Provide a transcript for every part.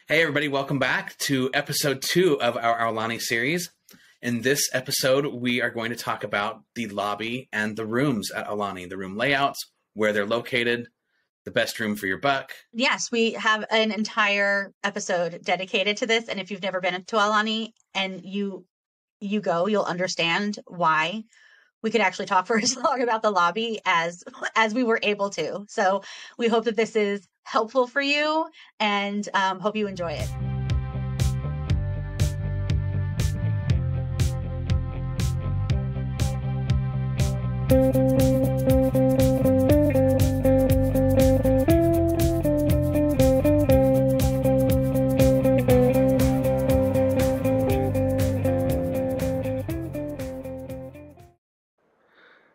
Hey, everybody, welcome back to episode 2 of our Aulani series. In this episode, we are going to talk about the lobby and the rooms at Aulani, the room layouts, where they're located, the best room for your buck. Yes, we have an entire episode dedicated to this. And if you've never been to Aulani and you go, you'll understand why we could actually talk for as long about the lobby as we were able to. So we hope that this is helpful for you and hope you enjoy it.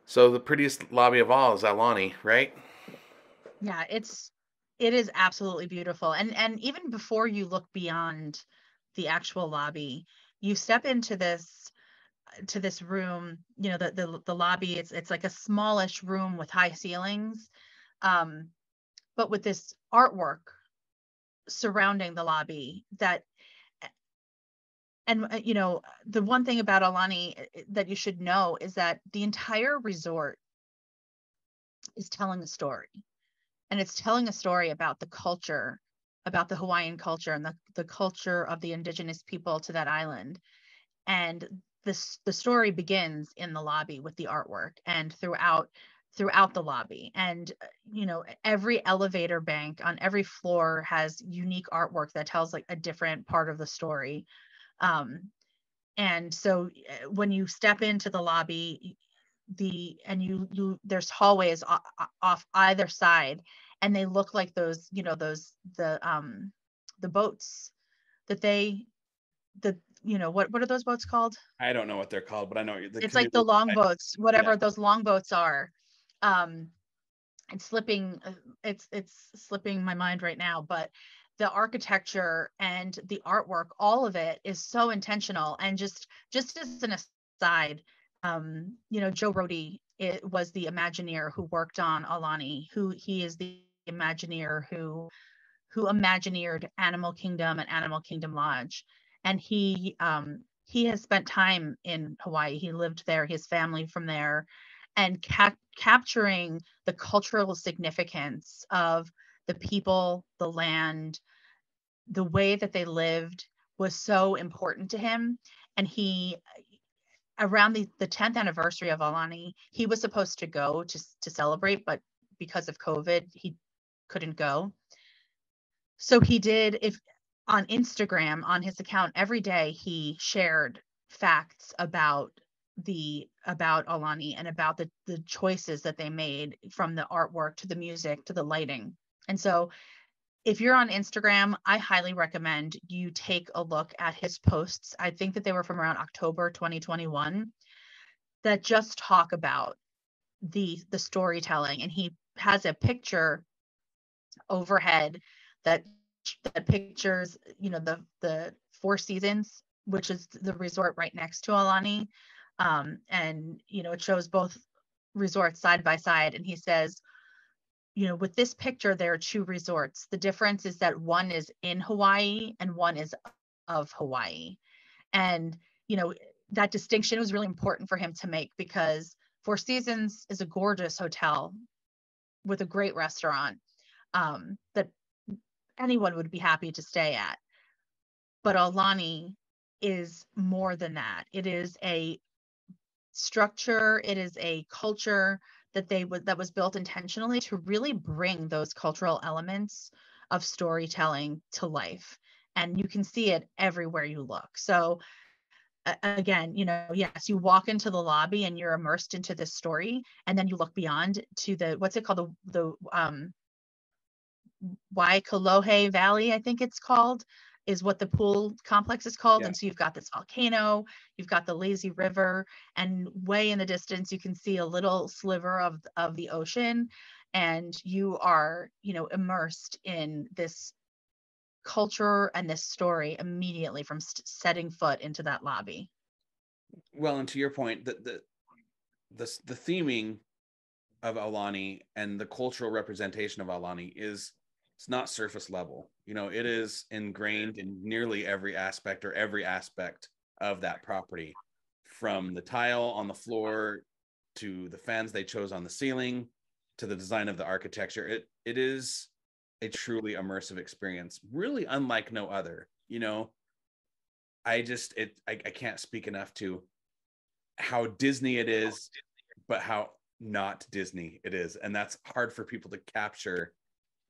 So the prettiest lobby of all is Aulani, right? Yeah, it is absolutely beautiful. And even before you look beyond the actual lobby, you step into this room, the lobby, it's like a smallish room with high ceilings, but with this artwork surrounding the lobby the one thing about Aulani that you should know is that the entire resort is telling a story, and it's telling a story about the culture, about the Hawaiian culture and the culture of the indigenous people to that island. And the story begins in the lobby with the artwork and throughout the lobby. And every elevator bank on every floor has unique artwork that tells like a different part of the story. And so when you step into the lobby, there's hallways off either side, and they look like those the boats that what are those boats called? I don't know what they're called, but I know It's like the long boats, whatever those long boats are. It's slipping my mind right now, but the architecture and the artwork, all of it is so intentional. And just as an aside, Joe Rohde was the Imagineer who worked on Aulani, he is the Imagineer who Imagineered Animal Kingdom and Animal Kingdom Lodge. And he has spent time in Hawaii. He lived there, his family from there, and capturing the cultural significance of the people, the land, the way that they lived was so important to him. And he, around the 10th anniversary of Aulani, he was supposed to go to celebrate, but because of COVID, he couldn't go. So he did, on Instagram, on his account, every day he shared facts about Aulani and about the choices that they made, from the artwork to the music to the lighting. And so if you're on Instagram, I highly recommend you take a look at his posts. I think that they were from around October 2021 that just talk about the storytelling. And he has a picture overhead that pictures, the Four Seasons, which is the resort right next to Aulani. And, it shows both resorts side by side. And he says, with this picture, there are two resorts. The difference is that one is in Hawaii and one is of Hawaii. And, that distinction was really important for him to make, because Four Seasons is a gorgeous hotel with a great restaurant that anyone would be happy to stay at. But Aulani is more than that. It is a structure, it is a culture that was built intentionally to really bring those cultural elements of storytelling to life. And you can see it everywhere you look. So again, yes, you walk into the lobby and you're immersed into this story, and then you look beyond to what's it called? The Waikolohe Valley, I think it's called, is what the pool complex is called. Yeah. And so you've got this volcano, you've got the lazy river, and way in the distance you can see a little sliver of the ocean, and you are, immersed in this culture and this story immediately from setting foot into that lobby. Well, and to your point, the theming of Aulani and the cultural representation of Aulani is It's not surface level. You know, it is ingrained in nearly every aspect of that property, from the tile on the floor to the fans they chose on the ceiling to the design of the architecture. It is a truly immersive experience, really unlike no other. You know, I can't speak enough to how Disney it is, but how not Disney it is. And that's hard for people to capture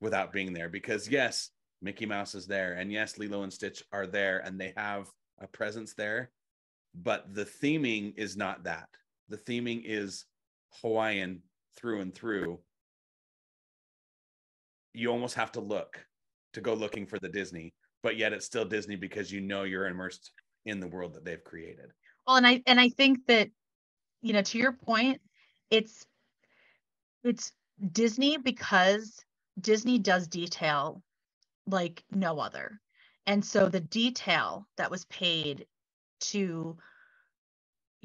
without being there, because yes, Mickey Mouse is there, and yes, Lilo and Stitch are there, and they have a presence there, but the theming is not that. The theming is Hawaiian through and through. You almost have to go looking for the Disney, but yet it's still Disney because you know you're immersed in the world that they've created. Well, and I think that, you know, to your point, it's Disney because Disney does detail like no other. And so the detail that was paid to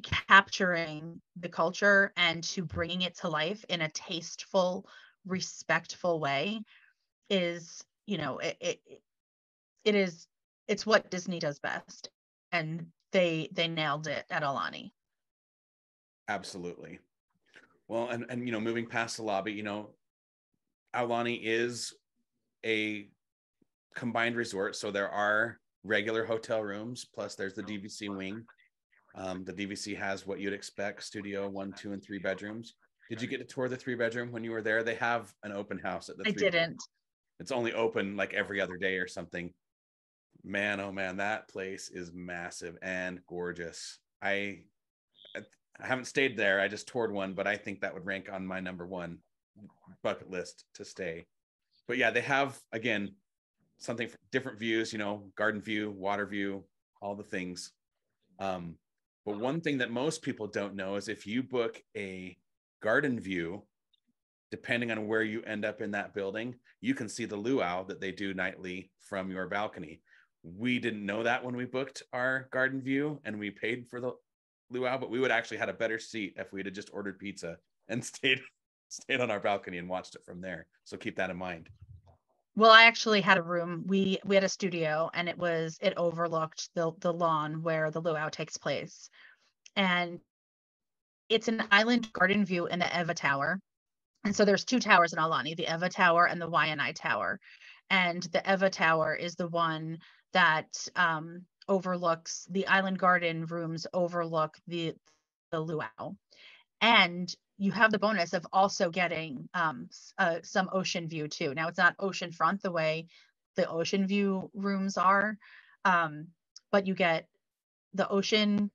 capturing the culture and to bringing it to life in a tasteful, respectful way is, you know, it's what Disney does best. And they nailed it at Aulani. Absolutely. Well, and you know, moving past the lobby, you know, Aulani is a combined resort, so there are regular hotel rooms, plus there's the DVC wing. The DVC has what you'd expect: studio, 1, 2, and 3 bedrooms. Did you get to tour the 3-bedroom when you were there? They have an open house at the I 3 didn't. It's only open like every other day or something. Man, oh man, that place is massive and gorgeous. I haven't stayed there. I just toured one, but I think that would rank on my number 1 bucket list to stay. But yeah, they have, again, something for different views, you know, garden view, water view, all the things. But one thing that most people don't know is if you book a garden view, depending on where you end up in that building, you can see the luau that they do nightly from your balcony. We didn't know that when we booked our garden view and we paid for the luau, but we would actually had a better seat if we had just ordered pizza and stayed on our balcony and watched it from there. So keep that in mind. Well, I actually had a room. We had a studio, and it overlooked the lawn where the luau takes place. And it's an island garden view in the Eva Tower. And so there's 2 towers in Aulani, the Eva Tower and the Waianae Tower. And the Eva Tower is the one that overlooks the island garden rooms, overlook the luau. And you have the bonus of also getting some ocean view too. Now it's not ocean front the way the ocean view rooms are, but you get the ocean,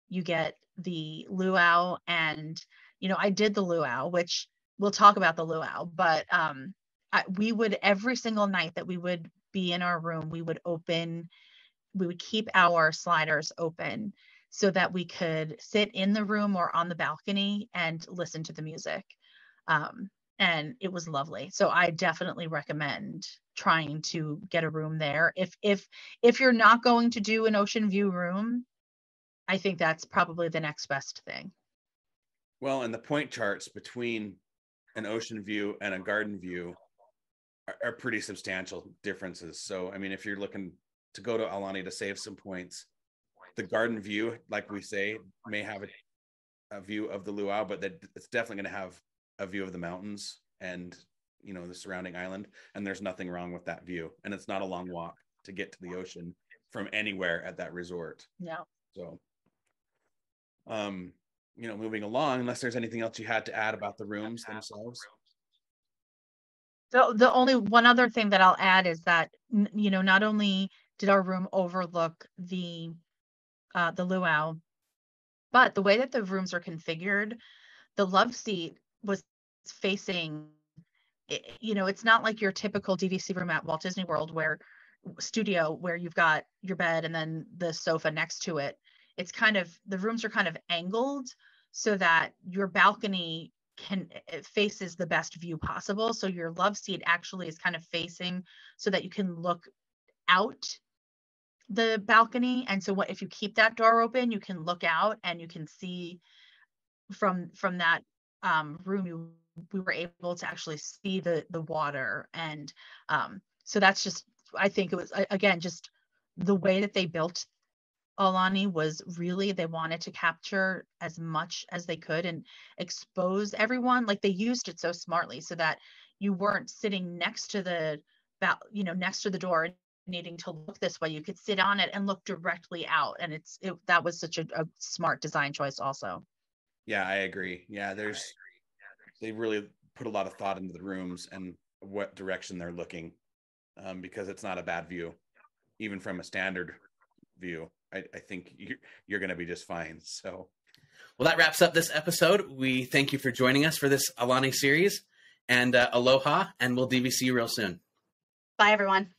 you get the luau, and you know, I did the luau, which we'll talk about the luau, but we would, every single night that we would be in our room, we would keep our sliders open so that we could sit in the room or on the balcony and listen to the music. And it was lovely. So I definitely recommend trying to get a room there. If you're not going to do an ocean view room, I think that's probably the next best thing. Well, and the point charts between an ocean view and a garden view are pretty substantial differences. So, I mean, if you're looking to go to Aulani to save some points, the garden view, like we say, may have a view of the luau, but that it's definitely going to have a view of the mountains and, you know, the surrounding island. And there's nothing wrong with that view. And it's not a long walk to get to the ocean from anywhere at that resort. No. So, you know, moving along, unless there's anything else you had to add about the rooms themselves. The only one other thing that I'll add is that, you know, not only did our room overlook the luau, but the way that the rooms are configured, the love seat was facing, you know, it's not like your typical DVC room at Walt Disney World where you've got your bed and then the sofa next to it. It's kind of, the rooms are kind of angled so that your balcony faces the best view possible. So your love seat actually is kind of facing so that you can look out the balcony. And so if you keep that door open, you can look out and you can see from that room, you we were able to actually see the water. And so that's just, I think it was, again, just the way that they built Aulani was really, they wanted to capture as much as they could and expose everyone. Like, they used it so smartly so that you weren't sitting next to the, next to the door needing to look this way. You could sit on it and look directly out. And that was such a smart design choice also. Yeah, I agree. Yeah, they really put a lot of thought into the rooms and what direction they're looking, because it's not a bad view, even from a standard view. I think you're going to be just fine. So, well, that wraps up this episode. We thank you for joining us for this Aulani series, and aloha, and we'll DVC you real soon. Bye, everyone.